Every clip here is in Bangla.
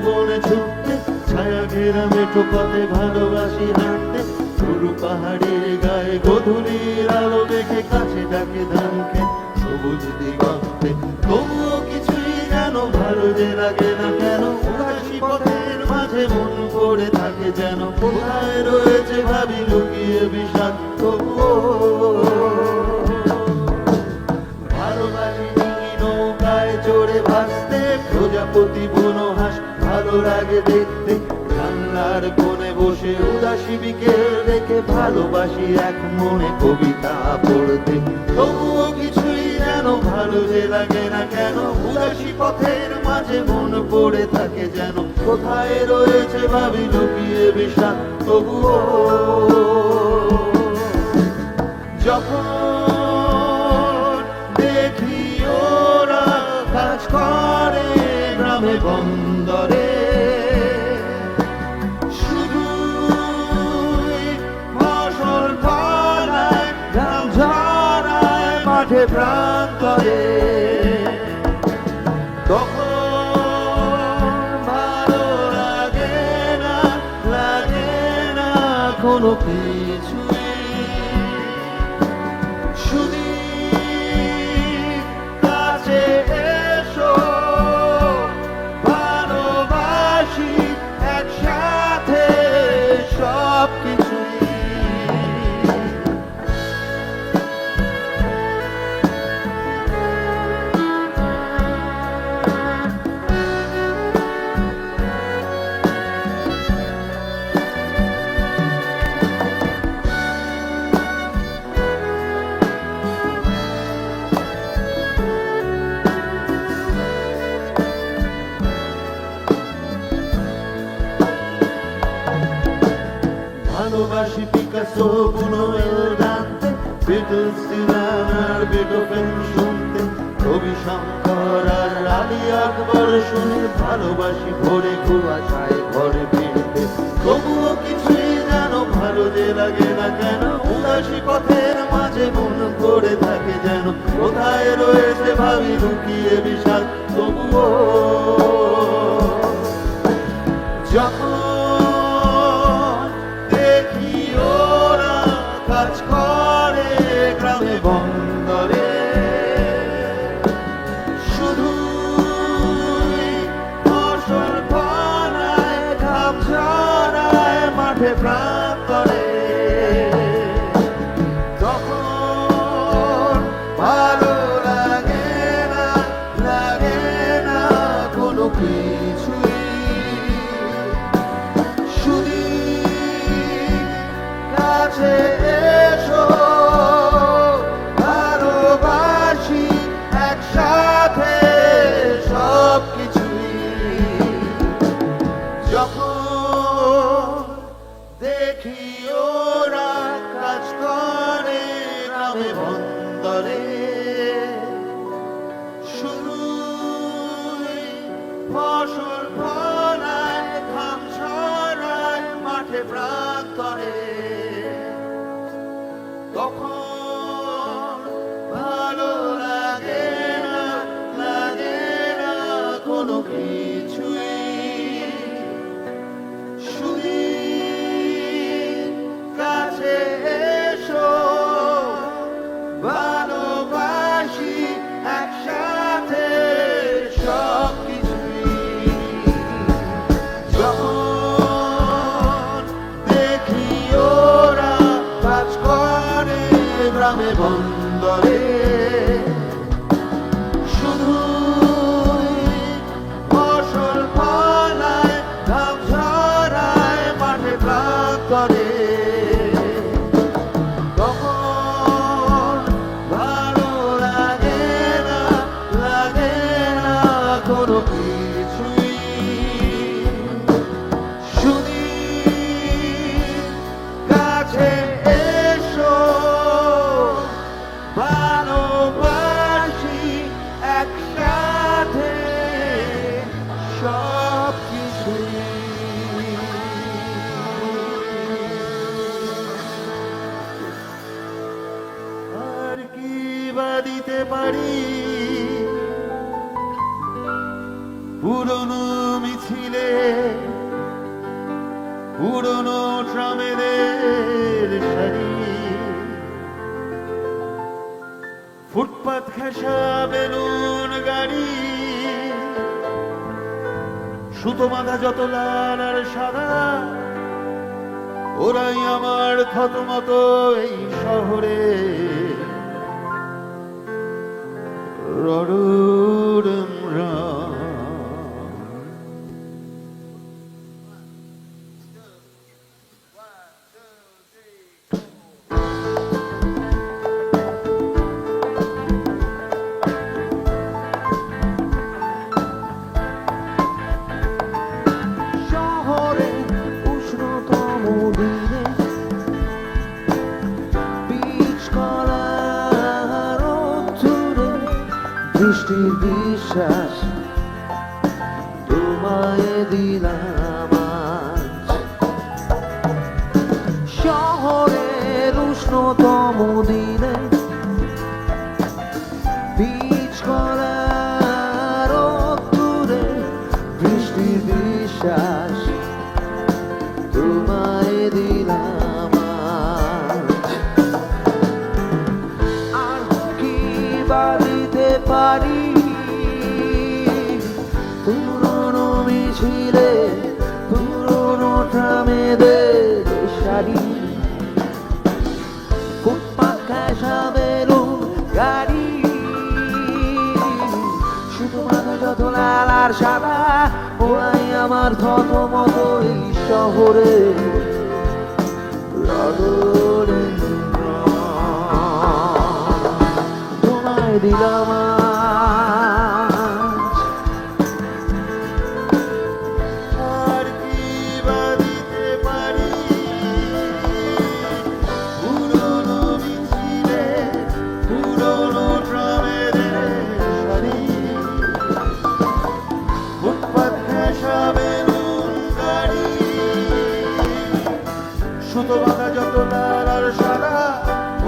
বনে ছুটতে, ছায়া ঘেরা মেঠো পথে ভালোবাসি হাঁটতে, সরু পাহাড়ের গায়ে গোধূলির আলো দেখে কাছে ডাকে ধানকে সবুজ দিগন্তে। তবুও কিছুই যেন ভালো যে লাগে না কেন, উদাসী পথের মাঝে মন পড়ে থাকে যেন, কোথায় রয়েছে ভাবি লুকিয়ে বিষাদ তবুও। ভালোবাসি ডিঙি নৌকায় চড়ে ভাসতে, প্রজাপতি বুনো হাঁস ভালো লাগে দেখতে, জানলার কোণে বসে উদাসী বিকেল দেখে ভালোবাসি এক মনে কবিতা পড়তে। তবুও কিছুই যেন ভালো যে লাগে না কেন, উদাসী পথের মাঝে মন পড়ে থাকে যেন, কোথায় রয়েছে ভাবি লুকিয়ে বিষাদ তবুও। যখন দেখি ওরা কাজ করে গ্রামে বন্দরে, ফসল ফলায় ঘাম ঝরায় মাঠে প্রান্তরে, তখন ভালো লাগে না কোনো কিছুই, শুধু কাছে এসো ভালোবাসি একসাথে সব কিছুই। ভালোবাসি পিকাসো, বুনোয়েল দান্তে, বিটলস, ডিলান আর বেথোভেন শুনতে, রবি শঙ্কর আর আলী আকবর শুনে, ভালোবাসি ভোরে কুয়াশায় ঘরে ফিরতে। তবুও কিছুই যেন ভালো যে লাগে না কেন, উদাসী পথের মাঝে মন পড়ে থাকে যেন, কোথায় রয়েছে ভাবি লুকিয়ে বিষাদ তবুও। যখন দেখি ওরা কাজ করে গ্রামে বন্দরে, শুধু ফসল ফলায় ঘাম ঝরায় মাঠে প্রান্তরে, তখন ভালো লাগে না কোনো কিছুই, শুধু কাছে এসো ভালোবাসি একসাথে সব কিছুই। যখন দেখি ওরা কাজ করে গ্রামে বন্দরে, শুধু ফসল ফলায় ঘাম ঝরায় মাঠে প্রান্তরে, তখন ভালো লাগে না কোনো কিছুই, শুধু কাছে এসো ভালোবাসি একসাথে সব কিছুই। যখন দেখি ওরা কাজ করে গ্রামে বন্দরে, শুধু ফসল ফলায় ঘাম ঝরায় মাঠে প্রান্তরে, তখন ভালো লাগে না কোনো কিছুই, শুধু কাছে এসো ভালোবাসি একসাথে সব কিছুই। আর কি বা দিতে পারি পুরনো মিছিলে পুরনো ট্রামেদের সারি, ফুটপাত ঘেঁষা বেলুন গাড়ি, সুতো বাঁধা যত লাল আর সাদা, ওরাই আমার থতমত এই শহরে রডুডুমরা। বৃষ্টির বিশ্বাস তোমায় দিলাম আজ। শহরের উষ্ণতম দিনে বীজ করার রোদ্দুরে বৃষ্টির বিশ্বাস তোমায় দিলাম আজ। আর কি বাড়িতে পারি পুরনো মিছিলে পুরনো ট্রামেদের সারি, ফুটপাত ঘেঁষা বেলুন গাড়ি, শুধু মাথা যত লাল আর সাদা, ওরাই আমার থতমত এই শহরে তোমায় দিলাম আজ। আর কি বা দিতে পারি পুরনো মিছিলে পুরনো ট্রামেদের সারি, ফুটপাত ঘেঁষা বেলুন গাড়ি, সুতো বাঁধা যত লাল আর সাদা,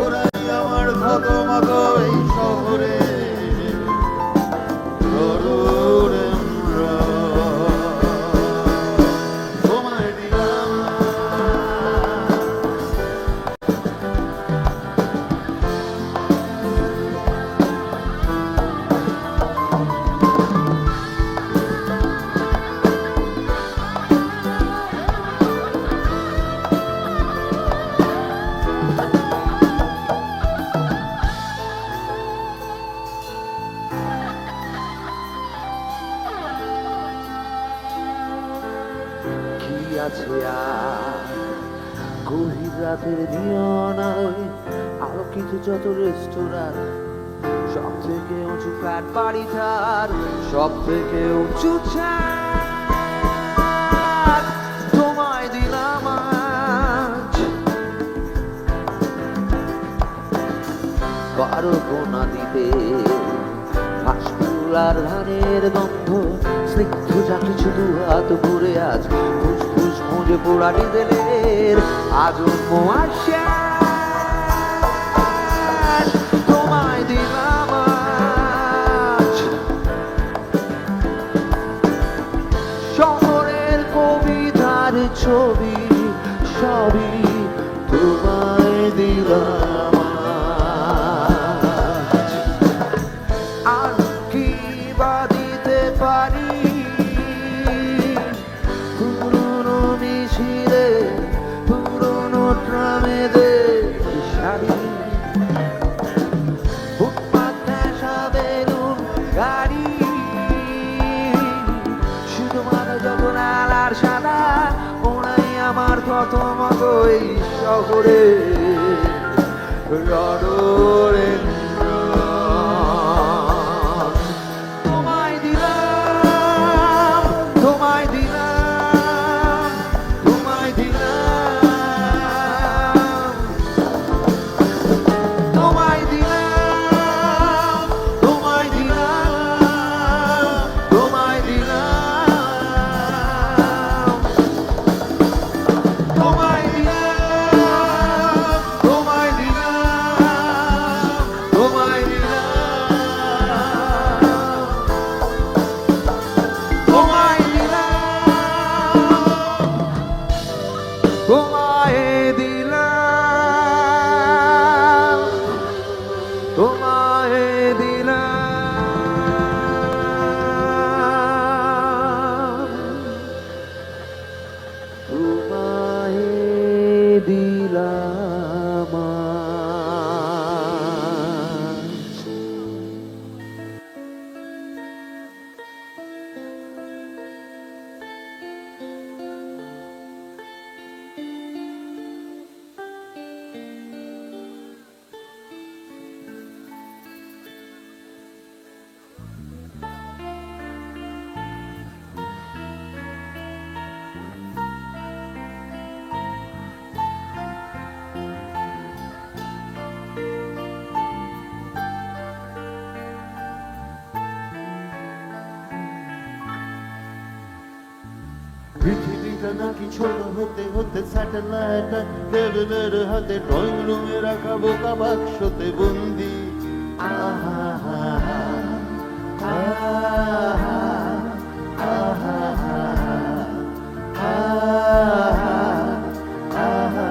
ওরাই আমার থতমত এই শহরে রডুডুমরা। তোমায় দিলাম কি আছে আর গভীর রাতের নিয়ন আলোয় আলোকিত যত রেস্তোরাঁ, সব থেকে উঁচু ফ্ল্যাট বাড়িটার সব থেকে উঁচু ছাদ তোমায় দিলাম আজ। পারবো না দিতে ঘাসফুল আর ধানের গন্ধ, স্নিগ্ধ যা কিছু দু হাত ভরে আজ ফুসফুস খুঁজে পোড়া ডিজেলের আজন্ম আশ্বাস তোমায় দিলাম আজ। শহরের কবিতার ছবি সবই তোমায় দিলাম আজ। আর কি বা দিতে পারি পুরনো মিছিলে পুরনো ট্রামেদের সারি, ফুটপাত ঘেঁষা বেলুন গাড়ি, শুধু মাথা যত লাল আর সাদা, ওরাই আমার থতমত এই শহরে রডুডুমরা। তোমায় দিলাম তোমায় দিলাম তোমায় দিলাম তোমায় দিলাম তোমায় দিলাম তোমায় দিলাম তোমায় দিলাম তোমায় দিলাম এটা নাকি ছোট হতে হতে স্যাটেলাইট টেবিলের হাতে ড্রয়িং রুমে রাখা বোকা বাক্সতে বন্দি আহা হা হা আহা আহা আহা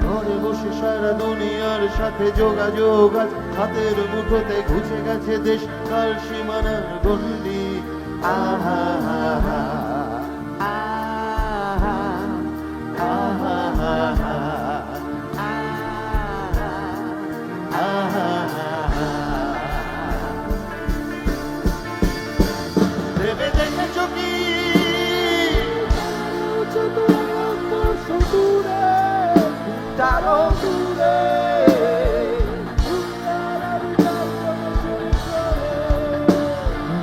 ঘরে বসে সারা দুনিয়ার সাথে যোগাযোগ আজ হাতের মুঠোতে ঘুচে গেছে দেশ কাল সীমানার গন্ডি আহা আহা ভেবে দেখেছো কি তারও দূরে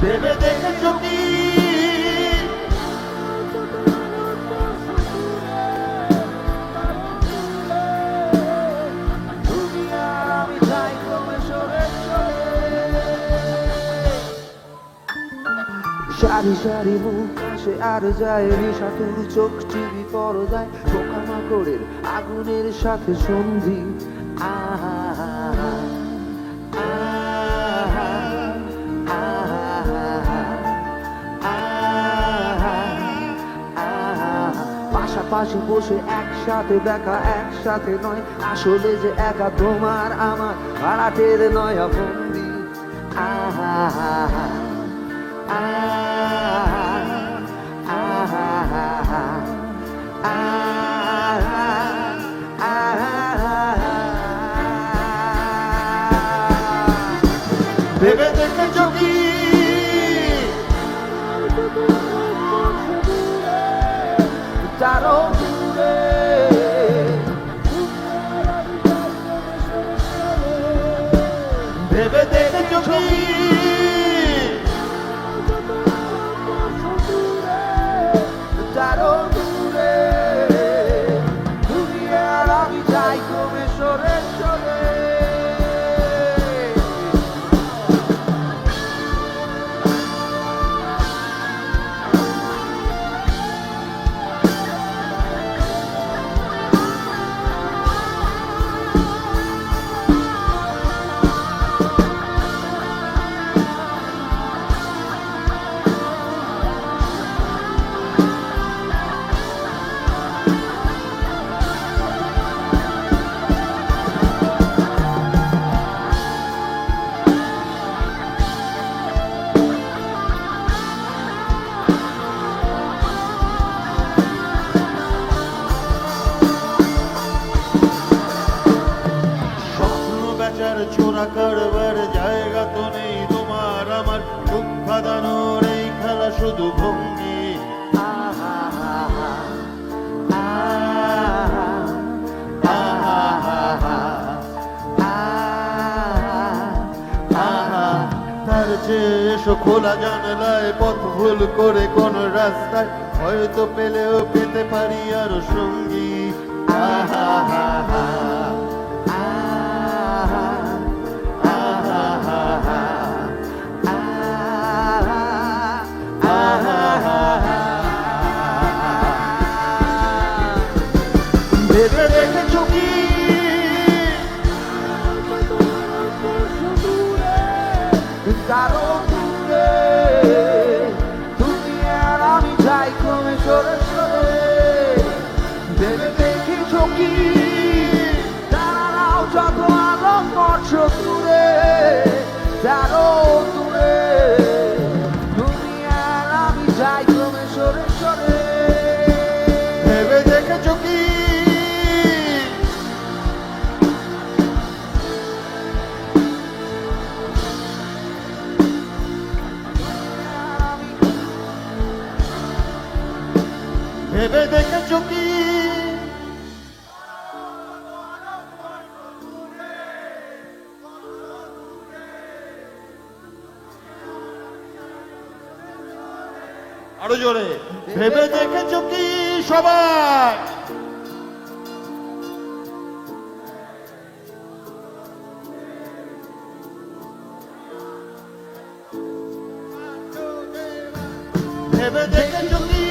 ভেবে দেখেছো কি সারি সারি মুখ আসে আর যায় নিশাতুর চোখ টিভি পর্দায় পোকামাকড়ের আগুনের সাথে সন্ধি আহা আহা পাশাপাশি বসে একসাথে দেখা একসাথে নয় আসলে যে একা তোমার আমার ভাড়াটের নয়া বন্দি আহা আহা ভেবে দেখেছো কি তারও দূরে ভেবে দেখেছো কি তারও দূরে দুনিয়ার আমি যাই কমে সরে সরে চোরা কারবার জায়গা তো নেই তোমার আমার চোখ খাদানোর এই খেলা শুধু ভঙ্গি আহা তার চেয়ে এসো খোলা জানলায় পথ ভুল করে কোন রাস্তায় হয়তো পেলেও পেতে পারি আরো সঙ্গী আহা হা হা ভেবে দেখেছো কি তারও দূরে দুনিয়ার আমি যাই কমে সরে সরে ভেবে দেখেছো কি তারাও যত আলো করছ দূরে তারও দূরে দুনিয়ার আমি যাই কমে সরে সরে ভেবে দেখেছো কি ভেবে দেখেছো কি আরো জোরে ভেবে দেখেছো কি সবাই ভেবে দেখেছো কি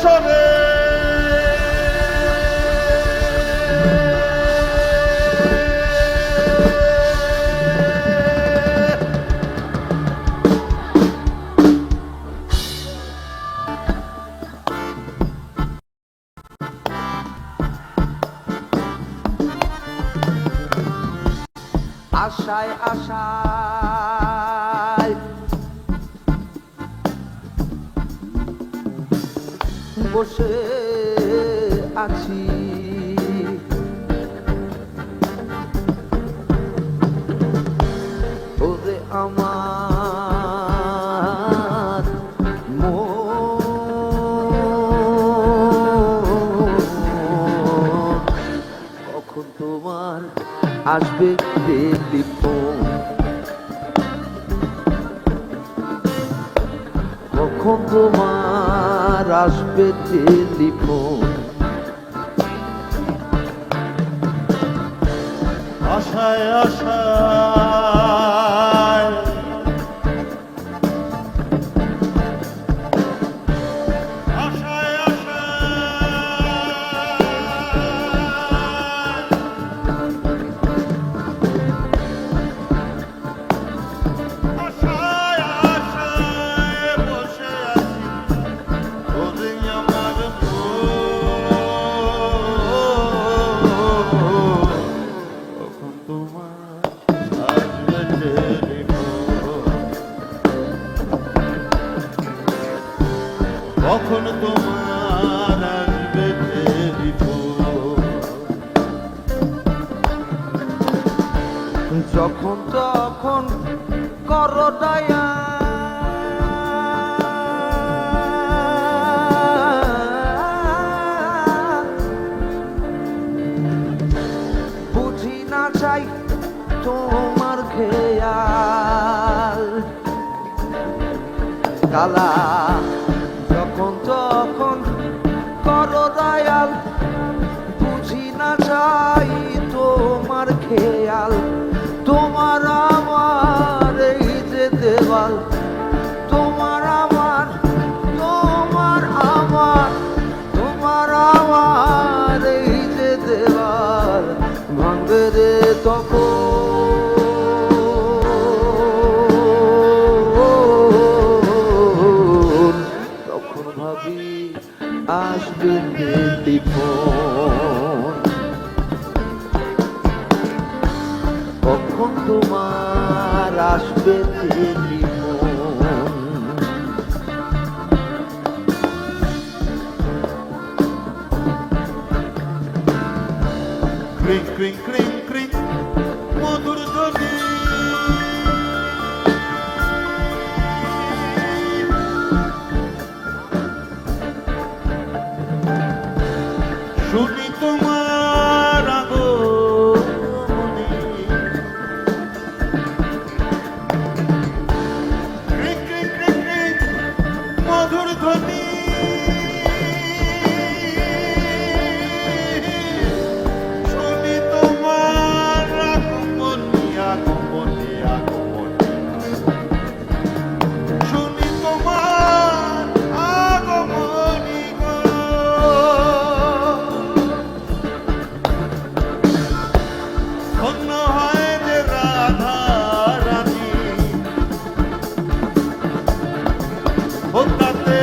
সরে আশায় আশায় বসে আছি, ওরে আমার মন, কখন তোমার আসবে টেলিফোন, কখন তোমার আসবে টেলিফোন। আশায় আশায় আশায় আশায় আশায় বসে আছি, ওরে আমার কখন তোমার আসবে টেলিফোন, কখন তোমার আসবে টেলিফোন। যখন তখন করো দয়া, বুঝি না চাই তোমার খেয়াল, কালা যখন তখন করো দয়াল, বুঝি না চাই তোমার খেয়াল। তোমার আমার এই যে দেওয়াল, তোমার আমার তোমার আমার তোমার আমার এই যে দেওয়াল, ভাঙবে রে তখন ভাবি আসবে টেলিফোন, কখন তোমার আসবে টেলিফোন। ক্রিং ক্রিং ক্রিং ক্রিং মধুর ধ্বনি, শুনি তোমার আগমনী, ক্রিং ক্রিং ক্রিং ক্রিং মধুর ধ্বনি, শুনি তোমার আগমনী আগমনী আগমনী, শুনি তোমার আগমনী গো। ধন্য হয় যে রাধা রানী, ও তাতে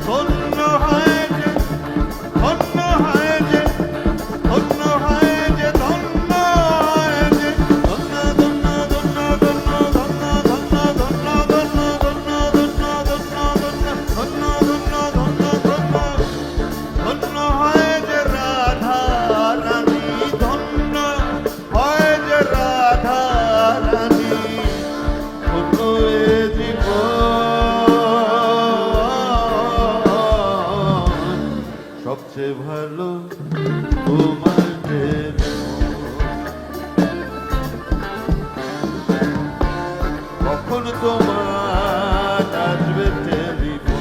ধন্য হয় যে ধন্য হয় যে ধন্য হয় যে ধন্য হয় যে ধন্য ধন্য ধন্য ধন্য ধন্য ধন্য ধন্য ধন্য ধন্য ধন্য ধন্য ধন্য ধন্য ধন্য হয় যে রাধা রানী, ধন্য হয় যে রাধা রানী, ধন্য এ জীবন, সবচেয়ে ভালো তোমার কখন তোমার আসবে টেলিফোন।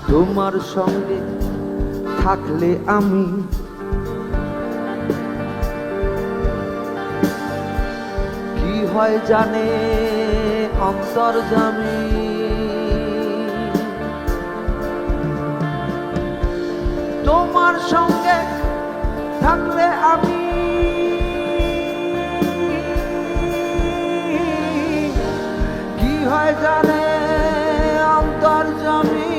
তোমার সঙ্গে থাকলে আমি কি হয় জানে অন্তর্যামী, সঙ্গে থাকলে আমি কি হয় জানে অন্তর্যামী,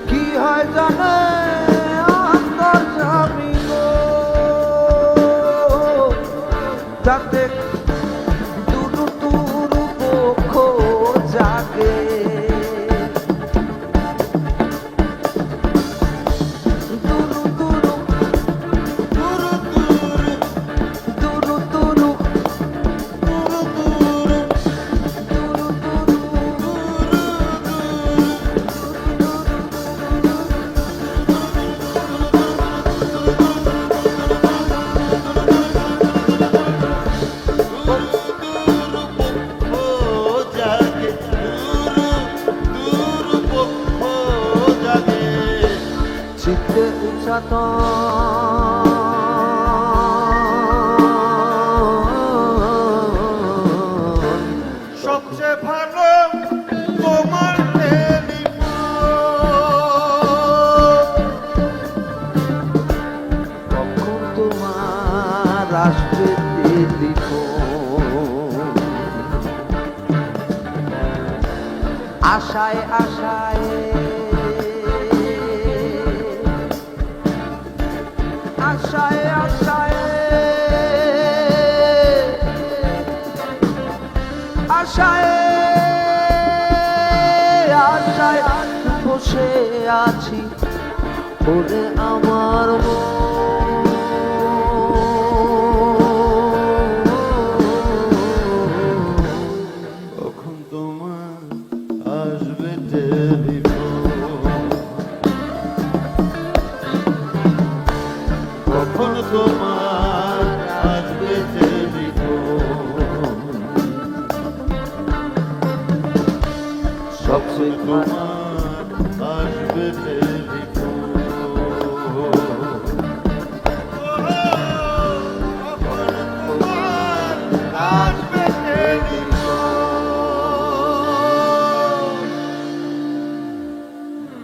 কি হয় জানে অন্তর্যামী গো, যাতে দুরু দুরু পক্ষ জাগে, দুরু দুরু দুরু দুরু দুরু দুরু দুরু দুরু চিত্তে উচ্চাটন সবচেয়ে ভালো তোমার কখন তোমার আসবে টেলিফোন, আশায় আশায় আশায় আশায় আশায় আশায় বসে আছি ওরে আমার কখন তোমার আসবে টেলিফোন, কখন তোমার আসবে টেলিফোন, সবচেয়ে তোমার আসবে টেলিফোন।